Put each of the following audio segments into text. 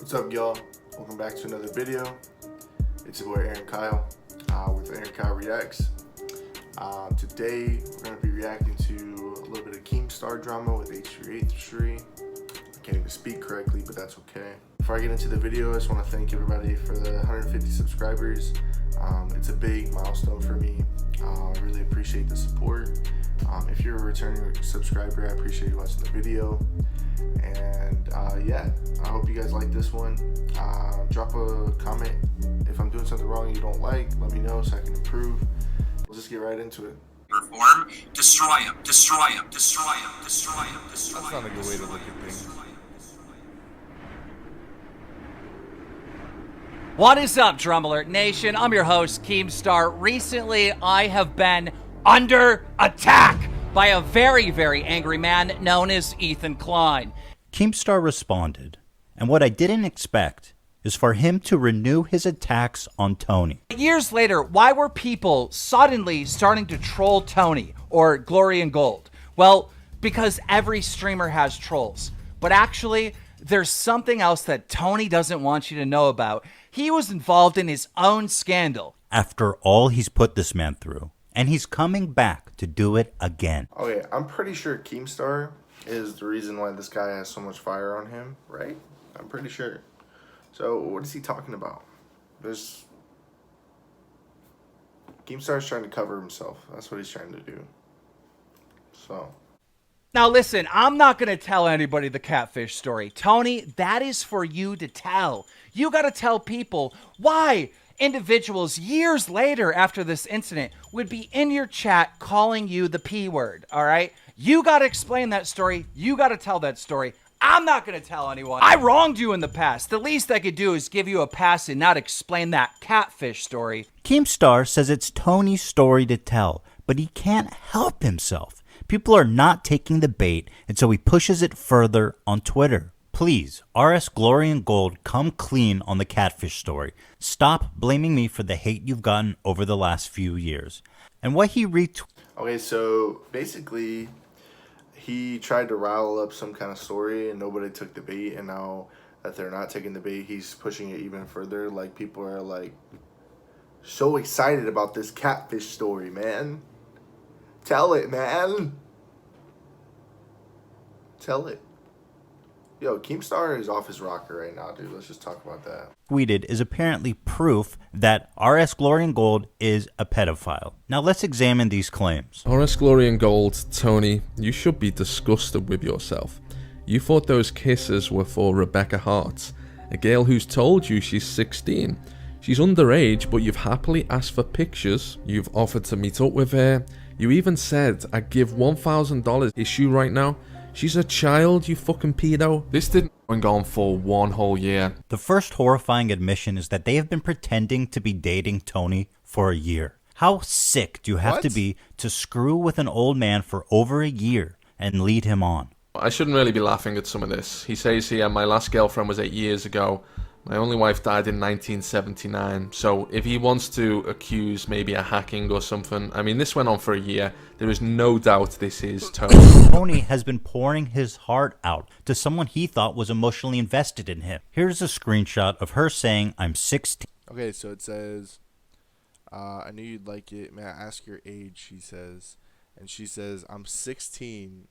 What's up, y'all? Welcome back to another video. It's your boy Aaron Kyle with Aaron Kyle Reacts. Today we're going to be reacting to a little bit of Keemstar drama with H3 H3. I can't even speak correctly, but that's okay. Before I get into the video, I just want to thank everybody for the 150 subscribers. It's a big milestone for me. I really appreciate the support. If you're a returning subscriber, I appreciate you watching the video. And yeah, I hope you guys like this one. Drop a comment if I'm doing something wrong you don't like. Let me know so I can improve. We'll just get right into it. Reform, destroy him, destroy him, destroy him, destroy him, destroy him. That's not a good way to look at things. What is up, Drum Alert Nation? I'm your host, Keemstar. Recently, I have been under attack by a very, very angry man known as Ethan Klein. Keemstar responded, and what I didn't expect is for him to renew his attacks on Tony. Years later, why were people suddenly starting to troll Tony or Glory and Gold? Well, because every streamer has trolls. But actually, there's something else that Tony doesn't want you to know about. He was involved in his own scandal. After all he's put this man through, and he's coming back to do it again. Okay, I'm pretty sure Keemstar is the reason why this guy has so much fire on him, right? I'm pretty sure. So what is he talking about? Keemstar's trying to cover himself. That's what he's trying to do. So Now listen, I'm not going to tell anybody the catfish story. Tony, that is for you to tell. You got to tell people why individuals years later after this incident would be in your chat calling you the P word, all right? You got to explain that story. You got to tell that story. I'm not going to tell anyone. I wronged you in the past. The least I could do is give you a pass and not explain that catfish story. Keemstar says it's Tony's story to tell, but he can't help himself. People are not taking the bait, and so he pushes it further on Twitter. Please, RS Glory and Gold, come clean on the catfish story. Stop blaming me for the hate you've gotten over the last few years. And what he retweeted. okay, so basically he tried to rile up some kind of story and nobody took the bait, and now that they're not taking the bait, he's pushing it even further. Like, people are like so excited about this catfish story, man. Tell it, man. Tell it. Yo, Keemstar is off his rocker right now, dude. Let's just talk about that. Tweeted is apparently proof that RS Glory and Gold is a pedophile. Now let's examine these claims. RS Glory and Gold, Tony, you should be disgusted with yourself. You thought those kisses were for Rebecca Hart, a girl who's told you she's 16. She's underage, but you've happily asked for pictures. You've offered to meet up with her. You even said, I'd give $1,000 issue right now. She's a child, you fucking pedo. This didn't go on for 1 whole year. The first horrifying admission is that they have been pretending to be dating Tony for a year. How sick do you have to be to screw with an old man for over a year and lead him on? I shouldn't really be laughing at some of this. He says here, my last girlfriend was 8 years ago. My only wife died in 1979, so if he wants to accuse maybe a hacking or something, I mean, this went on for a year. There is no doubt this is Tony. Tony has been pouring his heart out to someone he thought was emotionally invested in him. Here's a screenshot of her saying, I'm 16. Okay, so it says, I knew you'd like it. May I ask your age, she says. And she says, I'm 16,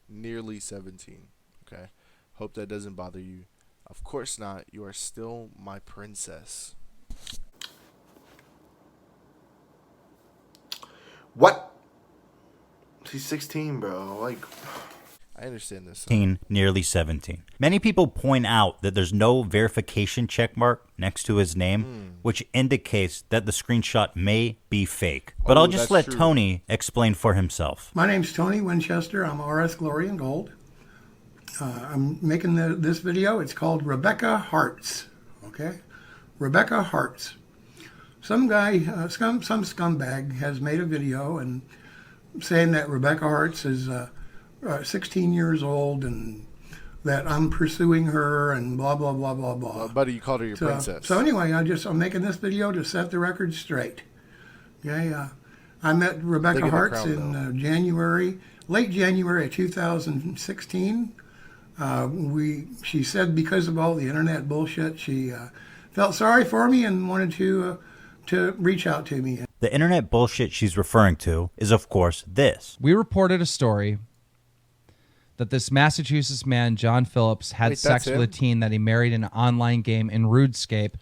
nearly 17. Okay, hope that doesn't bother you. Of course not. You are still my princess. What? She's 16, bro. Like, I understand this. Nearly 17. Many people point out that there's no verification check mark next to his name, which indicates that the screenshot may be fake. But I'll just let Tony explain for himself. My name's Tony Winchester. I'm RS Glory and Gold. I'm making this video. It's called Rebecca Hearts. Okay, Rebecca Hearts. Some guy, some scumbag, has made a video and saying that Rebecca Hearts is 16 years old and that I'm pursuing her and blah blah blah blah blah. Buddy, you called her your princess. So anyway, I'm making this video to set the record straight. Okay, I met Rebecca Hearts in late January of 2016. She said because of all the internet bullshit, she felt sorry for me and wanted to reach out to me. The internet bullshit she's referring to is, of course, this. We reported a story that this Massachusetts man, John Phillips, had Wait, sex that's with a him? teen that he married in an online game in RudeScape.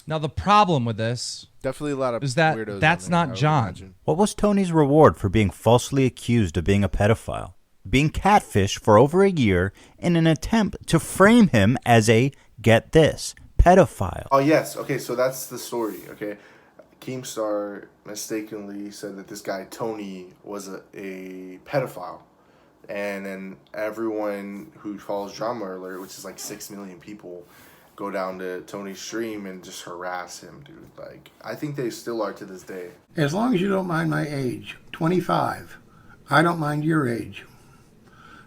Now, the problem with this Definitely a lot of is that weirdos on that's there, not I would John. imagine. What was Tony's reward for being falsely accused of being a pedophile? Being catfished for over a year in an attempt to frame him as a, get this, pedophile. Oh yes, okay, so that's the story. Okay, Keemstar mistakenly said that this guy Tony was a pedophile, and then everyone who follows Drama Alert, which is like 6 million people, go down to Tony's stream and just harass him, dude. Like, I think they still are to this day. As long as you don't mind my age, 25, I don't mind your age.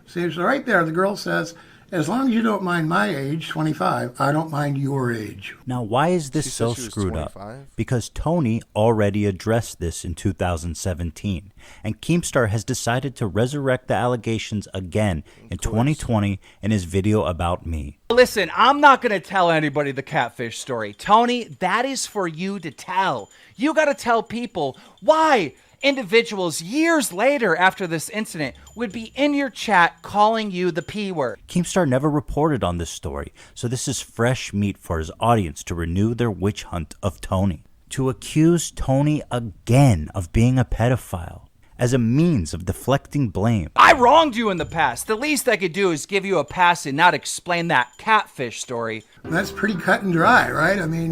See, so right there, the girl says, as long as you don't mind my age, 25, I don't mind your age. Now, why is this She so said she was screwed 25? up? Because Tony already addressed this in 2017, and Keemstar has decided to resurrect the allegations again in 2020 in his video about me. Listen, I'm not going to tell anybody the catfish story. Tony, that is for you to tell. You got to tell people why individuals years later after this incident would be in your chat calling you the P word. Keemstar never reported on this story, so this is fresh meat for his audience to renew their witch hunt of Tony. To accuse Tony again of being a pedophile as a means of deflecting blame. I wronged you in the past. The least I could do is give you a pass and not explain that catfish story. That's pretty cut and dry, right? I mean,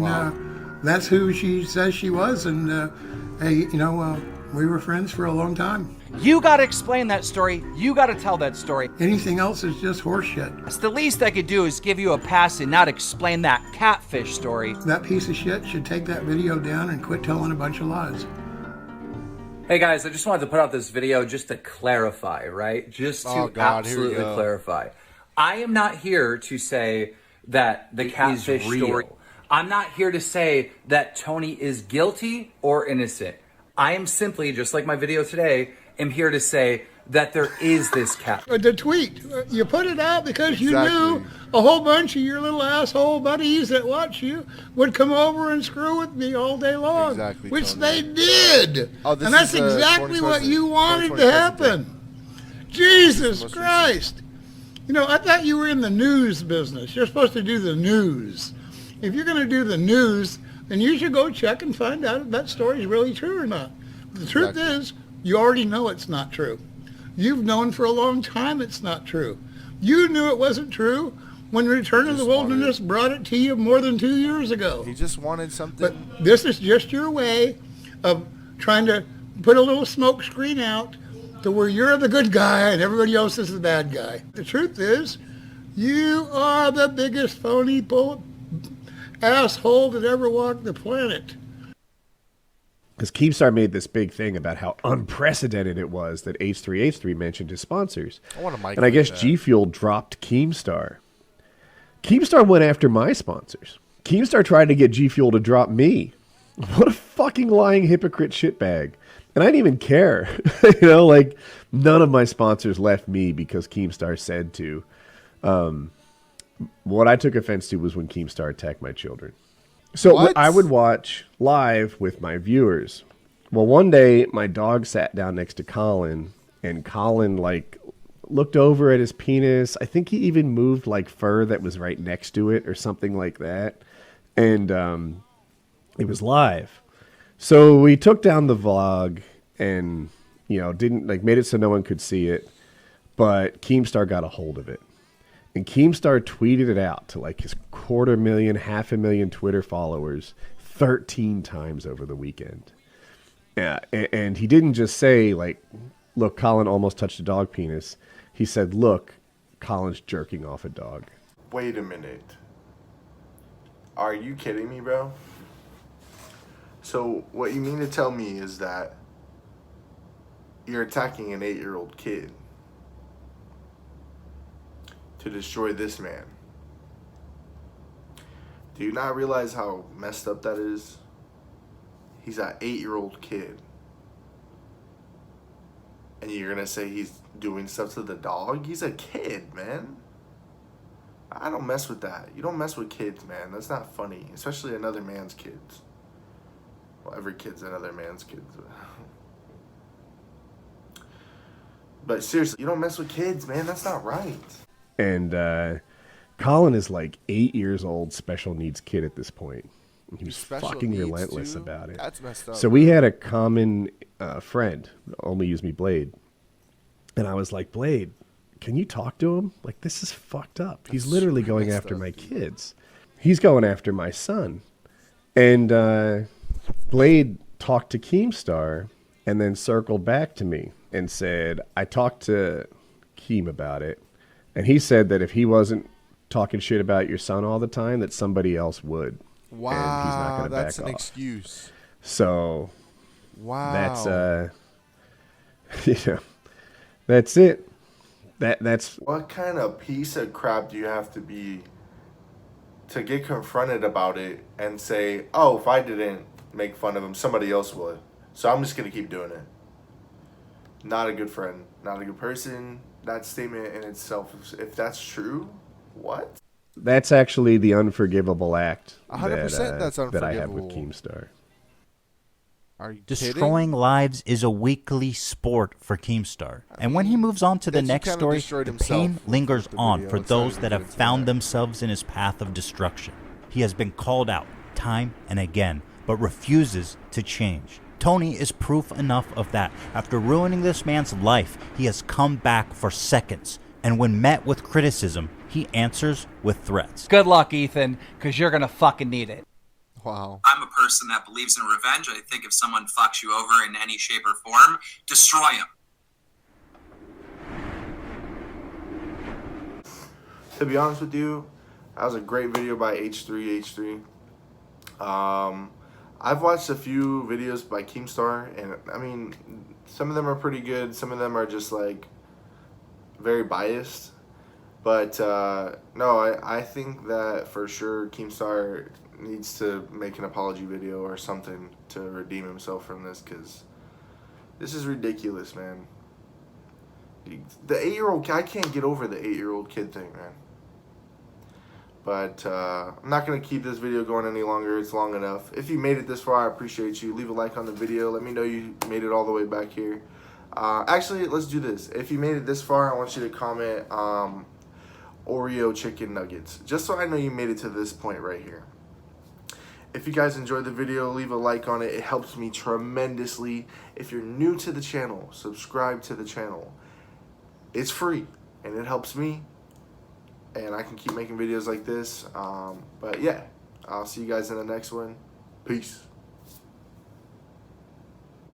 that's who she says she was, and hey, we were friends for a long time. You got to explain that story. You got to tell that story. Anything else is just horseshit. The least I could do is give you a pass and not explain that catfish story. That piece of shit should take that video down and quit telling a bunch of lies. Hey guys, I just wanted to put out this video just to clarify, right? Just to Oh, God, here we absolutely go. clarify. I am not here to say that the catfish story. I'm not here to say that Tony is guilty or innocent. I am simply, just like my video today, am here to say that there is this cat. The tweet, you put it out because you Exactly. knew a whole bunch of your little asshole buddies that watch you would come over and screw with me all day long. Exactly, Which Tony. they did. Oh, this and that's is, exactly 2020 what you wanted 2020 to happen. Jesus Most Christ. I thought you were in the news business. You're supposed to do the news. If you're going to do the news, then you should go check and find out if that story is really true or not. The truth Exactly. is, you already know it's not true. You've known for a long time it's not true. You knew it wasn't true when Return of the Just Wilderness brought it to you more than 2 years ago. He just wanted something. But this is just your way of trying to put a little smoke screen out to where you're the good guy and everybody else is the bad guy. The truth is, you are the biggest phony asshole that ever walked the planet. Because Keemstar made this big thing about how unprecedented it was that H3H3 mentioned his sponsors. I want a mic And I like guess that. G Fuel dropped Keemstar. Keemstar went after my sponsors. Keemstar tried to get G Fuel to drop me. What a fucking lying hypocrite shitbag. And I didn't even care. None of my sponsors left me because Keemstar said to. What I took offense to was when Keemstar attacked my children. So What? I would watch live with my viewers. Well, one day my dog sat down next to Colin, and Colin looked over at his penis. I think he even moved fur that was right next to it or something like that. And it was live. So we took down the vlog and didn't made it so no one could see it. But Keemstar got a hold of it. And Keemstar tweeted it out to his 250,000, 500,000 Twitter followers 13 times over the weekend. Yeah, and he didn't just say, look, Colin almost touched a dog penis. He said, look, Colin's jerking off a dog. Wait a minute. Are you kidding me, bro? So what you mean to tell me is that you're attacking an 8-year-old kid to destroy this man. Do you not realize how messed up that is? He's an 8-year-old kid. And you're gonna say he's doing stuff to the dog? He's a kid, man. I don't mess with that. You don't mess with kids, man. That's not funny, especially another man's kids. Well, every kid's another man's kids. But seriously, you don't mess with kids, man. That's not right. And Colin is like 8 years old, special needs kid at this point. He was Special fucking needs relentless too? about it. That's messed up. So we had a common friend, only use me Blade. And I was like, Blade, can you talk to him? Like, this is fucked up. He's That's literally super going messed after up, my dude. kids. He's going after my son. And Blade talked to Keemstar and then circled back to me and said, I talked to Keem about it. And he said that if he wasn't talking shit about your son all the time, that somebody else would. Wow, and he's not going to that's back an off. excuse. So Wow. that's yeah, that's it. That's What kind of piece of crap do you have to be to get confronted about it and say, oh, if I didn't make fun of him, somebody else would. So I'm just going to keep doing it. Not a good friend. Not a good person. That statement in itself, if that's true, what? that's actually the unforgivable act 100% that's that I have with unforgivable. Keemstar. Are you Destroying kidding? lives is a weekly sport for Keemstar. And when he moves on to the Yes, he next kinda story, destroyed the himself pain with lingers the on video. for Let's not those even that get have into found that. themselves in his path of destruction. He has been called out time and again, but refuses to change. Tony is proof enough of that. After ruining this man's life, he has come back for seconds. And when met with criticism, he answers with threats. Good luck, Ethan, because you're going to fucking need it. Wow. I'm a person that believes in revenge. I think if someone fucks you over in any shape or form, destroy him. To be honest with you, that was a great video by H3H3. I've watched a few videos by Keemstar, and I mean, some of them are pretty good. Some of them are just like very biased. But no, I think that for sure Keemstar needs to make an apology video or something to redeem himself from this, because this is ridiculous, man. The 8-year-old, I can't get over the 8-year-old kid thing, man. But I'm not going to keep this video going any longer. It's long enough. If you made it this far, I appreciate you. Leave a like on the video. Let me know you made it all the way back here. Actually, let's do this. If you made it this far, I want you to comment Oreo chicken nuggets, just so I know you made it to this point right here. If you guys enjoyed the video, leave a like on it. It helps me tremendously. If you're new to the channel, subscribe to the channel. It's free, and it helps me, and I can keep making videos like this. But yeah, I'll see you guys in the next one. Peace.